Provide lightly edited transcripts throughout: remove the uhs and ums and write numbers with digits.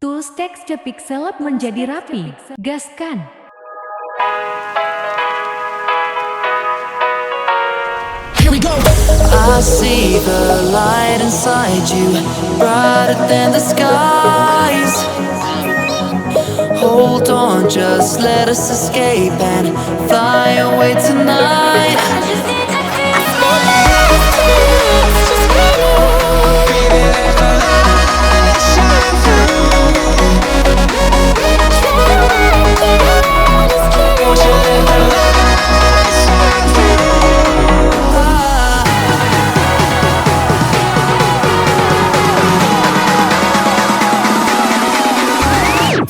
Tools tekstur Pixellab menjadi rapi. Gaskan! Here we go. I see the light inside you, brighter than the skies. Hold on, just let us escape and fly away tonight.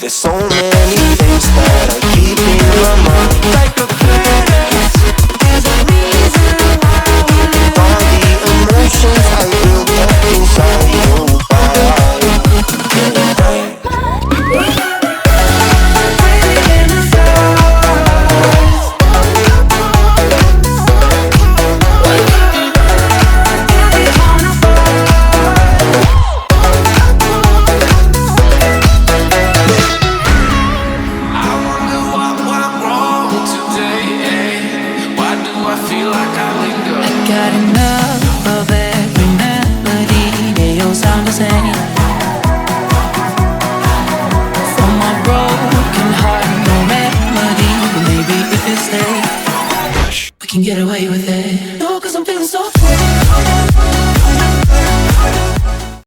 There's so many things that I keep in my mind, like a parent. There's a reason why all the emotions I built up inside your body. Got enough.